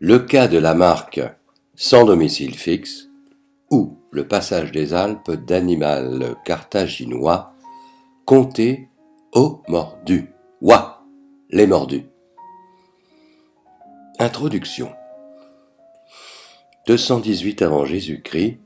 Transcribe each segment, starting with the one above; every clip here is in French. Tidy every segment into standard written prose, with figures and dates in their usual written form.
Le cas de la marque sans domicile fixe ou le passage des Alpes d'animal carthaginois compté aux mordus. Ouah, les mordus. Introduction. 218 avant Jésus-Christ,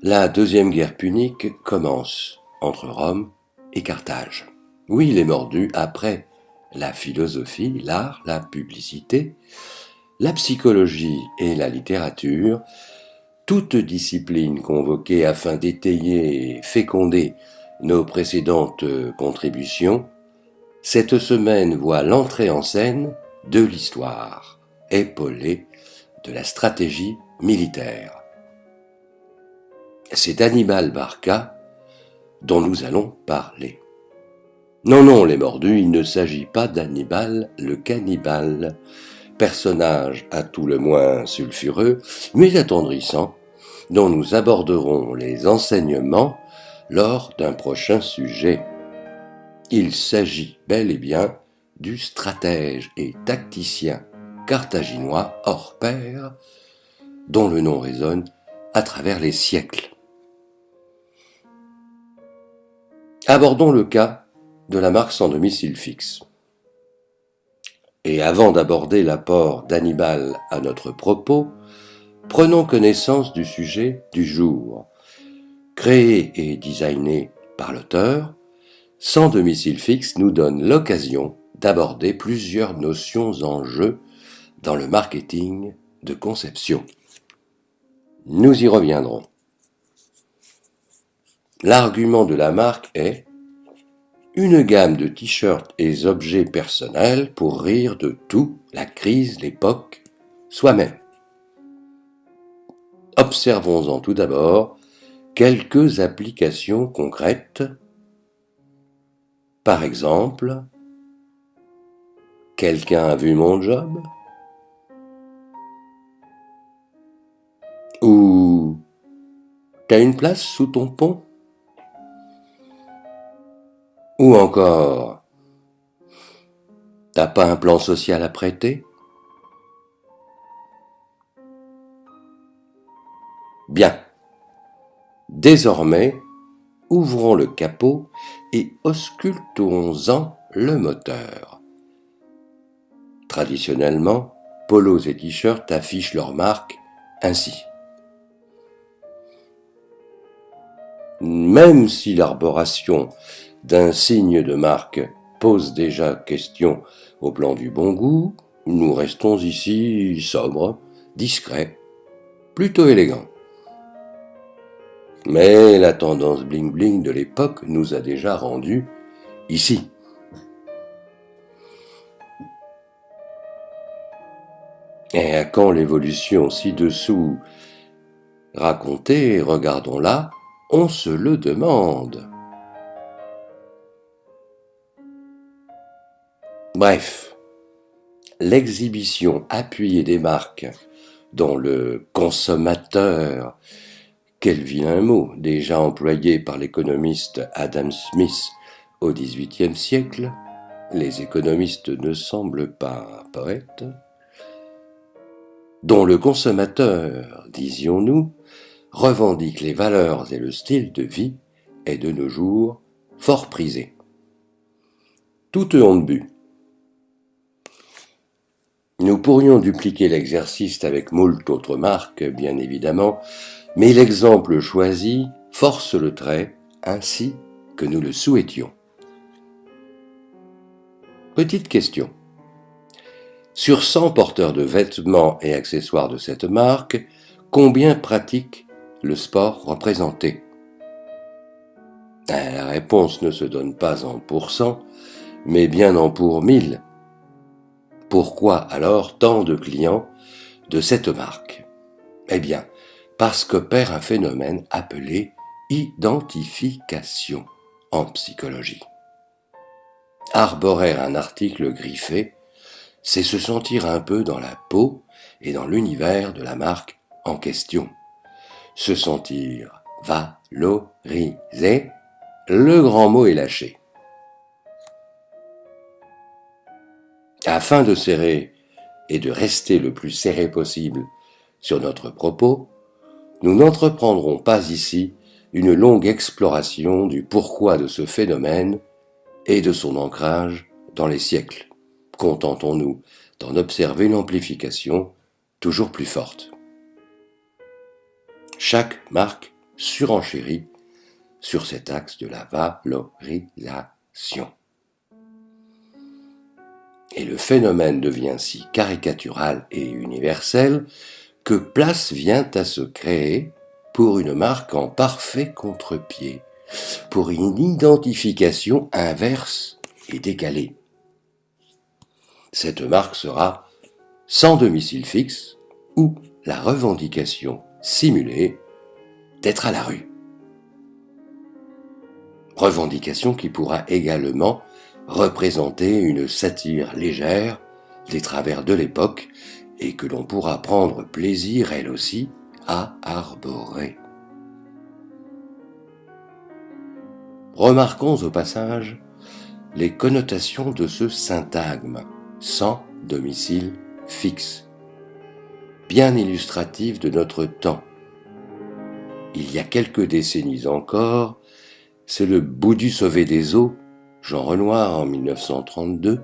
la deuxième guerre punique commence entre Rome et Carthage. Oui, les mordus, après la philosophie, l'art, la publicité, la psychologie et la littérature, toute discipline convoquée afin d'étayer et féconder nos précédentes contributions, cette semaine voit l'entrée en scène de l'histoire, épaulée de la stratégie militaire. C'est d'Hannibal Barca dont nous allons parler. Non, les mordus, il ne s'agit pas d'Hannibal le cannibale, personnage à tout le moins sulfureux, mais attendrissant, dont nous aborderons les enseignements lors d'un prochain sujet. Il s'agit bel et bien du stratège et tacticien carthaginois hors pair, dont le nom résonne à travers les siècles. Abordons le cas de la marque sans domicile fixe. Et avant d'aborder l'apport d'Hannibal à notre propos, prenons connaissance du sujet du jour. Créé et designé par l'auteur, Sans domicile fixe nous donne l'occasion d'aborder plusieurs notions en jeu dans le marketing de conception. Nous y reviendrons. L'argument de la marque est une gamme de t-shirts et objets personnels pour rire de tout, la crise, l'époque, soi-même. Observons-en tout d'abord quelques applications concrètes. Par exemple, quelqu'un a vu mon job? Ou t'as une place sous ton pont? Ou encore, t'as pas un plan social à prêter? Bien. Désormais, ouvrons le capot et auscultons-en le moteur. Traditionnellement, polos et t-shirts affichent leur marque ainsi. Même si l'arboration d'un signe de marque pose déjà question au plan du bon goût, nous restons ici sobres, discrets, plutôt élégants. Mais la tendance bling-bling de l'époque nous a déjà rendus ici. Et à quand l'évolution ci-dessous racontée, regardons-la, on se le demande. Bref, l'exhibition appuyée des marques dont le consommateur, quel vilain mot, déjà employé par l'économiste Adam Smith au XVIIIe siècle, les économistes ne semblent pas poètes, dont le consommateur, disions-nous, revendique les valeurs et le style de vie est de nos jours fort prisé. Toute honte but. Nous pourrions dupliquer l'exercice avec moult autres marques, bien évidemment, mais l'exemple choisi force le trait ainsi que nous le souhaitions. Petite question. Sur 100 porteurs de vêtements et accessoires de cette marque, combien pratiquent le sport représenté? La réponse ne se donne pas en pourcent, mais bien en pour 1000. Pourquoi alors tant de clients de cette marque? Eh bien, parce qu'opère un phénomène appelé identification en psychologie. Arborer un article griffé, c'est se sentir un peu dans la peau et dans l'univers de la marque en question. Se sentir valorisé, le grand mot est lâché. Afin de serrer et de rester le plus serré possible sur notre propos, nous n'entreprendrons pas ici une longue exploration du pourquoi de ce phénomène et de son ancrage dans les siècles. Contentons-nous d'en observer l'amplification toujours plus forte. Chaque marque surenchérit sur cet axe de la valorisation. Et le phénomène devient si caricatural et universel que place vient à se créer pour une marque en parfait contre-pied, pour une identification inverse et décalée. Cette marque sera sans domicile fixe ou la revendication simulée d'être à la rue. Revendication qui pourra également représenter une satire légère des travers de l'époque et que l'on pourra prendre plaisir, elle aussi, à arborer. Remarquons au passage les connotations de ce syntagme, sans domicile fixe, bien illustratif de notre temps. Il y a quelques décennies encore, c'est le Boudu sauvé des eaux, Jean Renoir en 1932,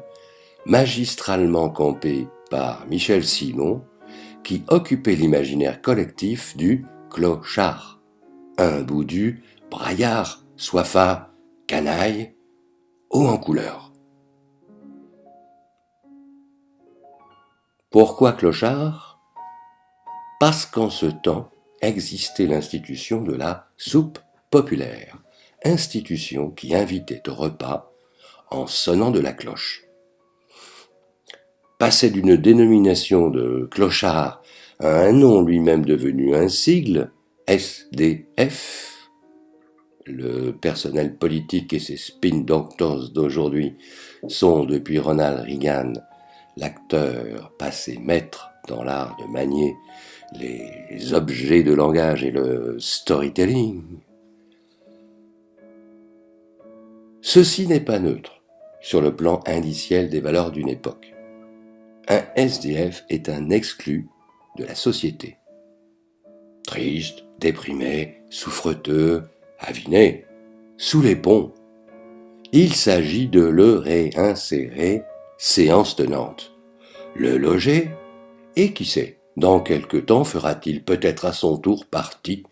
magistralement campé par Michel Simon, qui occupait l'imaginaire collectif du clochard. Un Boudu, braillard, soifard, canaille, haut en couleur. Pourquoi clochard ? Parce qu'en ce temps existait l'institution de la soupe populaire, institution qui invitait au repas en sonnant de la cloche. Passer d'une dénomination de clochard à un nom lui-même devenu un sigle, SDF, le personnel politique et ses spin doctors d'aujourd'hui sont, depuis Ronald Reagan, l'acteur passé maître dans l'art de manier les objets de langage et le storytelling. Ceci n'est pas neutre sur le plan indiciel des valeurs d'une époque. Un SDF est un exclu de la société. Triste, déprimé, souffreteux, aviné, sous les ponts. Il s'agit de le réinsérer, séance tenante, le loger, et qui sait, dans quelque temps fera-t-il peut-être à son tour partie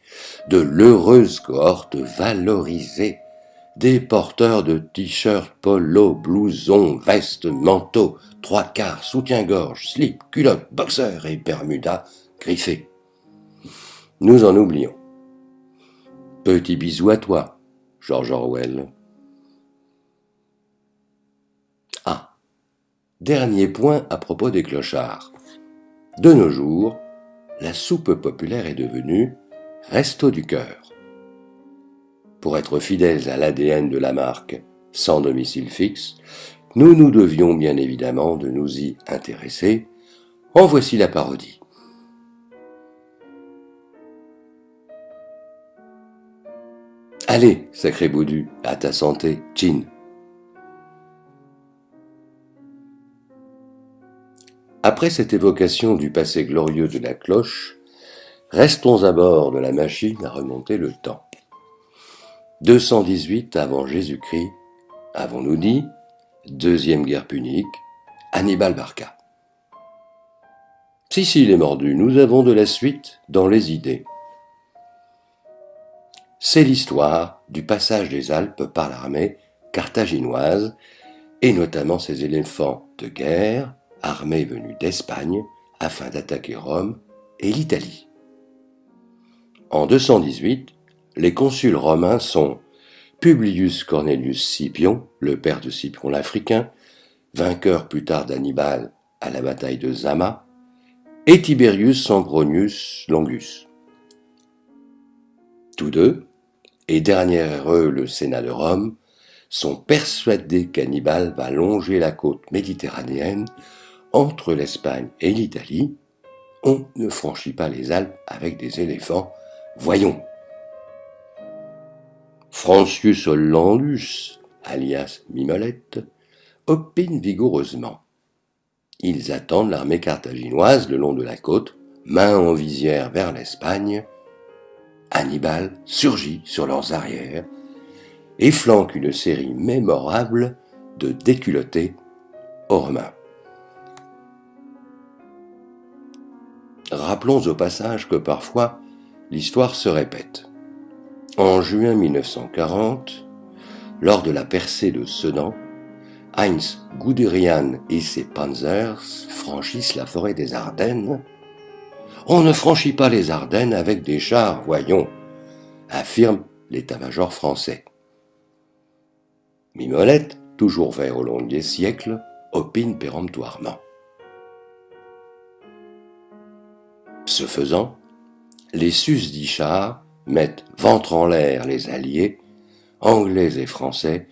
de l'heureuse cohorte valorisée des porteurs de t-shirts, polo, blousons, vestes, manteaux, trois quarts, soutien-gorge, slip, culotte, boxer et bermuda griffés. Nous en oublions. Petit bisou à toi, George Orwell. Ah, dernier point à propos des clochards. De nos jours, la soupe populaire est devenue resto du cœur. Pour être fidèles à l'ADN de la marque sans domicile fixe, nous nous devions bien évidemment de nous y intéresser. En voici la parodie. Allez, sacré Boudu, à ta santé, Chin. Après cette évocation du passé glorieux de la cloche, restons à bord de la machine à remonter le temps. 218 avant Jésus-Christ, avons-nous dit, deuxième guerre punique, Hannibal Barca. Si, les mordus, nous avons de la suite dans les idées. C'est l'histoire du passage des Alpes par l'armée carthaginoise, et notamment ses éléphants de guerre, armée venue d'Espagne, afin d'attaquer Rome et l'Italie. En 218, les consuls romains sont Publius Cornelius Scipion, le père de Scipion l'Africain, vainqueur plus tard d'Hannibal à la bataille de Zama, et Tiberius Sempronius Longus. Tous deux, et derrière eux le Sénat de Rome, sont persuadés qu'Hannibal va longer la côte méditerranéenne entre l'Espagne et l'Italie. On ne franchit pas les Alpes avec des éléphants, voyons. Francius Hollandus, alias Mimolette, opine vigoureusement. ils attendent l'armée carthaginoise le long de la côte, main en visière vers l'Espagne. Hannibal surgit sur leurs arrières et flanque une série mémorable de déculottés aux Romains. Rappelons au passage que parfois l'histoire se répète. En juin 1940, lors de la percée de Sedan, Heinz Guderian et ses Panzers franchissent la forêt des Ardennes. « On ne franchit pas les Ardennes avec des chars, voyons », affirme l'état-major français. Mimolette, toujours vert au long des siècles, opine péremptoirement. Ce faisant, les susdits chars mettent ventre en l'air les alliés, anglais et français.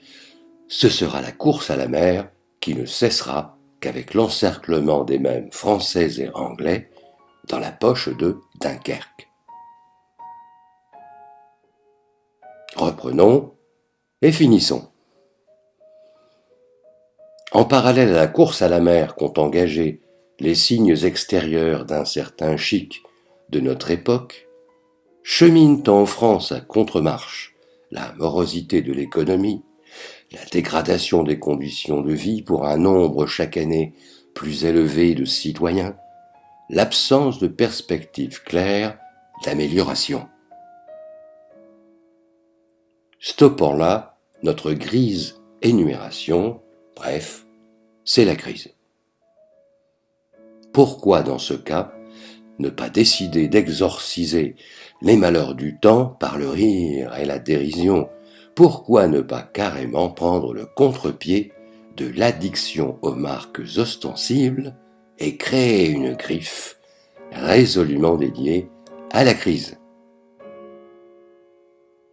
Ce sera la course à la mer qui ne cessera qu'avec l'encerclement des mêmes français et anglais dans la poche de Dunkerque. Reprenons et finissons. En parallèle à la course à la mer qu'ont engagé les signes extérieurs d'un certain chic de notre époque, cheminent en France à contre-marche la morosité de l'économie, la dégradation des conditions de vie pour un nombre chaque année plus élevé de citoyens, l'absence de perspectives claires d'amélioration. Stoppons là notre grise énumération, bref, c'est la crise. Pourquoi dans ce cas ne pas décider d'exorciser les malheurs du temps par le rire et la dérision? Pourquoi ne pas carrément prendre le contre-pied de l'addiction aux marques ostensibles et créer une griffe résolument dédiée à la crise?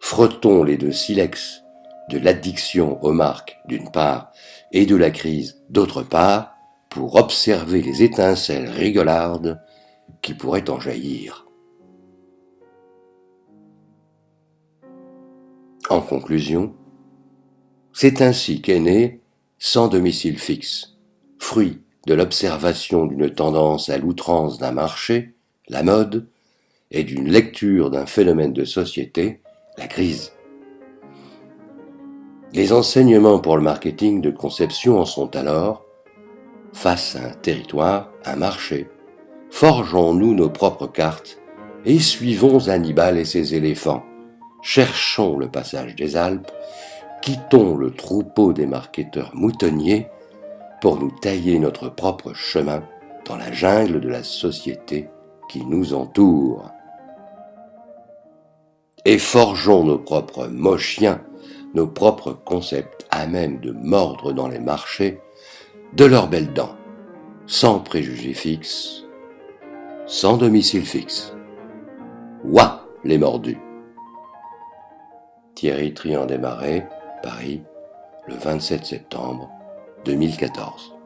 Frottons les deux silex de l'addiction aux marques d'une part et de la crise d'autre part pour observer les étincelles rigolardes qui pourraient en jaillir. En conclusion, c'est ainsi qu'est né Sans domicile fixe, fruit de l'observation d'une tendance à l'outrance d'un marché, la mode, et d'une lecture d'un phénomène de société, la crise. Les enseignements pour le marketing de conception en sont alors: face à un territoire, un marché, forgeons-nous nos propres cartes et suivons Hannibal et ses éléphants. Cherchons le passage des Alpes, quittons le troupeau des marketeurs moutonniers pour nous tailler notre propre chemin dans la jungle de la société qui nous entoure. Et forgeons nos propres mots chiens, nos propres concepts à même de mordre dans les marchés de leurs belles dents, sans préjugés fixes, sans domicile fixe. Ouah, les mordus! Thierry Trian-Desmarais, Paris, le 27 septembre 2014.